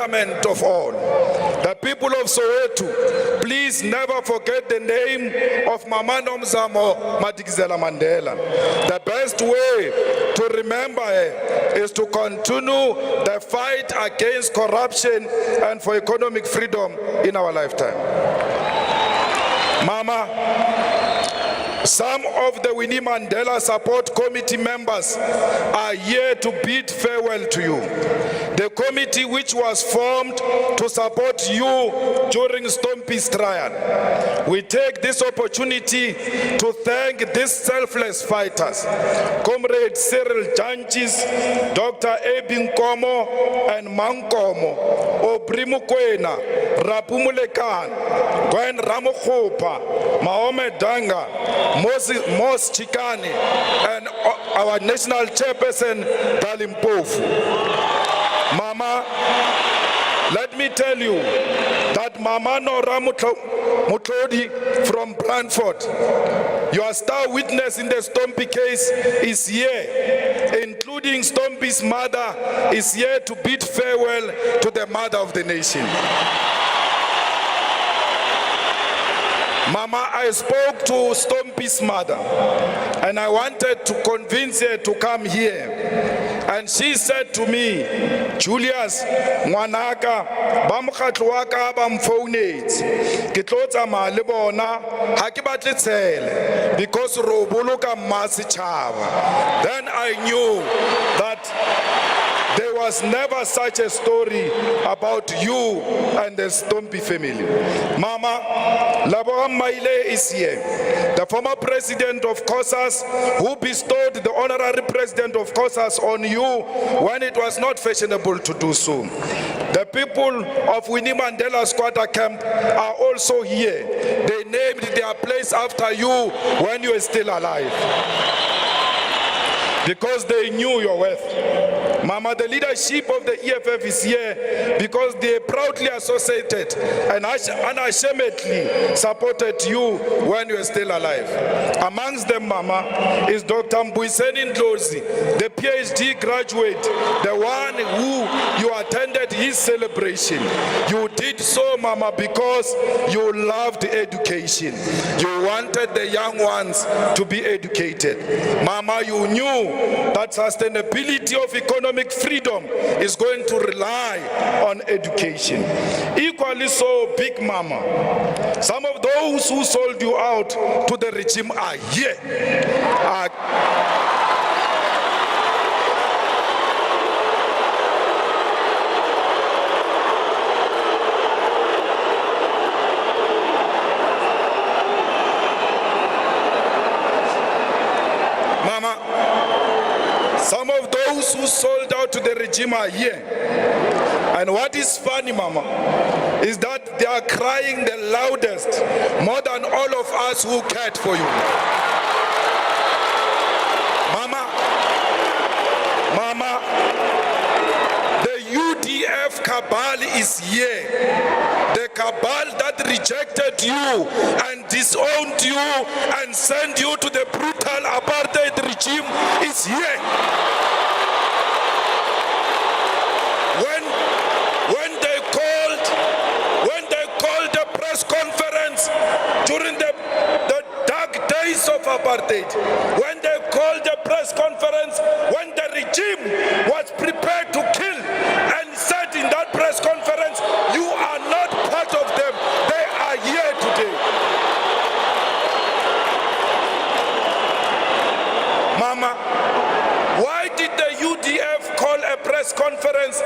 empowerment of all. The people of Soweto, please never forget the name of Mama Nomzamo Madikizela Mandela. The best way to remember her is to continue the fight against corruption and for economic freedom in our lifetime. Mama, some of the Winnie Mandela Support Committee members are here to bid farewell to you. The committee which was formed to support you during Stompie's trial. We take this opportunity to thank these selfless fighters, Comrade Cyril Janchis, Dr. Ebin Komo and Mankomo, Obrimukwena, Rapumulekan, Gwen Ramokhopa, Mahomet Danga, Mos Chikani, and our national chairperson, Dalimpofu. Mama, let me tell you that Mama Nora Mutlodi from Brantford, your star witness in the Stompie case, is here, including Stompie's mother, is here to bid farewell to the mother of the nation. Mama, I spoke to Stompie's mother and I wanted to convince her to come here. And she said to me, Jullius, ngwanaka, ba mokgatlo wa ka ba mfounetse. Ke tlotsa mali bona, ha ke batle tshele because ro boloka masitjhaba. Then I knew that there was never such a story about you and the Stompie family. Mama, Laboram Maile is here, the former president of COSAS, who bestowed the honorary president of COSAS on you when it was not fashionable to do so. The people of Winnie Mandela Squatter Camp are also here. They named their place after you when you were still alive, because they knew your worth. Mama, the leadership of the EFF is here because they proudly associated and unashamedly supported you when you were still alive. Amongst them, Mama, is Dr. Mbuiseni Ndlozi, the PhD graduate, the one who you attended his celebration. You did so, Mama, because you loved education. You wanted the young ones to be educated. Mama, you knew that sustainability of economic freedom is going to rely on education. Equally so, Big Mama, some of those who sold you out to the regime are here. Some of those who sold out to the regime are here. And what is funny, Mama, is that they are crying the loudest, more than all of us who cared for you. Mama, the UDF cabal is here. The cabal that rejected you and disowned you and sent you to the brutal apartheid regime is here. When they called the press conference during the dark days of apartheid, when they called the press conference, when the regime was prepared to kill, and said in that press conference, you are not part of them, they are here today. Mama, why did the UDF call a press conference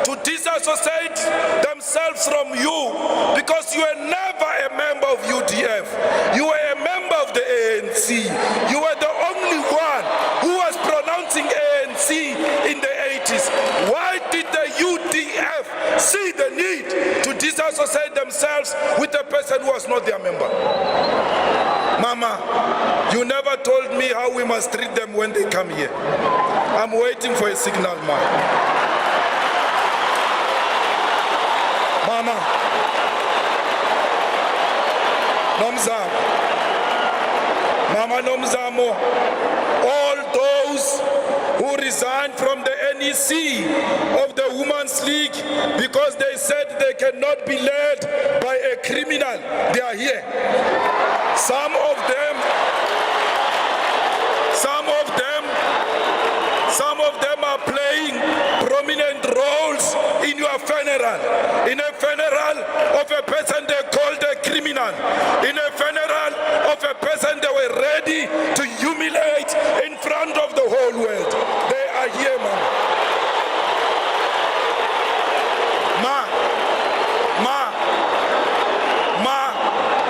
to disassociate themselves from you? Because you were never a member of UDF. You were a member of the ANC. You were the only one who was pronouncing ANC in the 80s. Why did the UDF see the need to disassociate themselves with a person who was not their member? Mama, you never told me how we must treat them when they come here. I'm waiting for a signal, Mama, Nomzamo, all those who resigned from the NEC of the Women's League because they cannot be led by a criminal. They are here. Some of them are playing prominent roles in your funeral. In a funeral of a person they called a criminal. In a funeral of a person they were ready to humiliate in front of the whole world. They are here, man.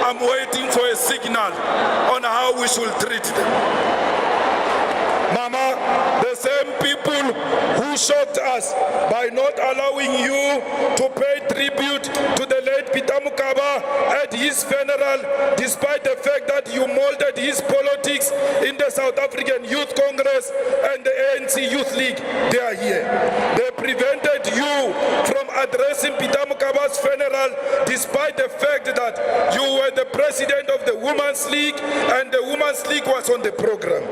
I'm waiting for a signal on how we should treat them. Mama, the same people who shocked us by not allowing you to pay tribute to the late Peter Mukaba at his funeral, despite the fact that you molded his politics in the South African Youth Congress and the ANC Youth League. They are here. They prevented you from addressing Peter Mukaba's funeral, despite the fact that you were the president of the Women's League and the Women's League was on the program.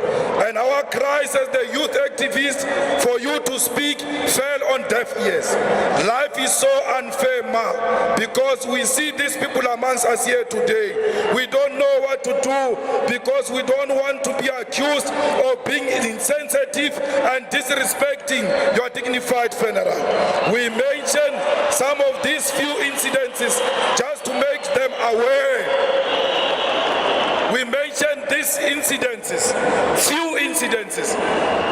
And our cries as the youth activists for you to speak fell on deaf ears. Life is so unfair, Ma, because we see these people amongst us here today. We don't know what to do because we don't want to be accused of being insensitive and disrespecting your dignified funeral. We mention some of these few incidences just to make them aware. We mention these incidences, few incidences,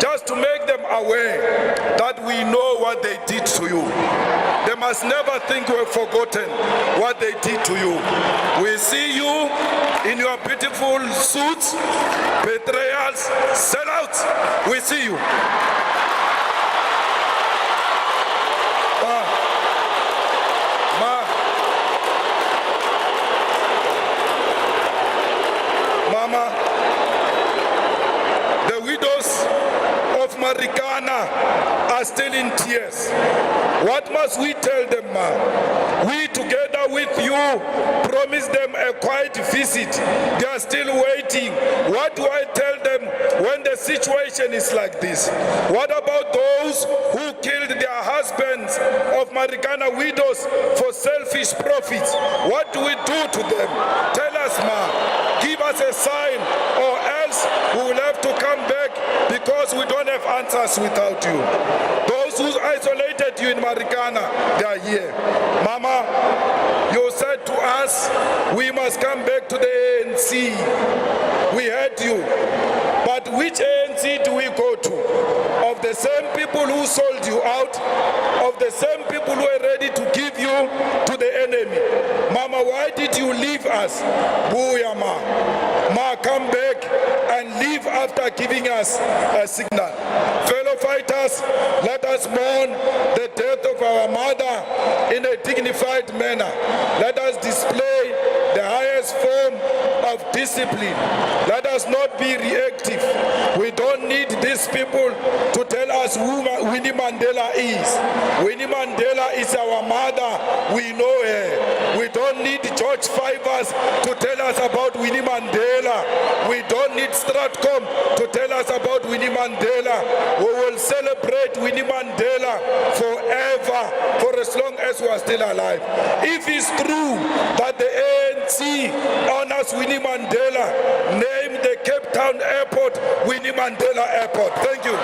just to make them aware that we know what they did to you. They must never think we've forgotten what they did to you. We see you in your beautiful suits, betrayals, sellouts. We see you. Mama, the widows of Marikana are still in tears. What must we tell them, Ma? We, together with you, promised them a quiet visit. They are still waiting. What do I tell them when the situation is like this? What about those who killed their husbands of Marikana widows for selfish profits? What do we do to them? Tell us, Ma. Give us a sign, or else we will have to come back because we don't have answers without you. Those who isolated you in Marikana, they are here. Mama, you said to us, we must come back to the ANC. We heard you. But which ANC do we go to? Of the same people who sold you out, of the same people who are ready to give you to the enemy. Mama, why did you leave us? Booyah, Ma, come back and leave after giving us a signal. Fellow fighters, let us mourn the death of our mother in a dignified manner. Let us display the highest form of discipline. Let us not be reactive. We don't need these people to tell us who Winnie Mandela is. Winnie Mandela is our mother. We know her. We don't need George Fivers to tell us about Winnie Mandela. We don't need Stratcom to tell us about Winnie Mandela. We will celebrate Winnie Mandela forever, for as long as we are still alive. If it's true that the ANC honors Winnie Mandela, name the Cape Town airport Winnie Mandela Airport. Thank you.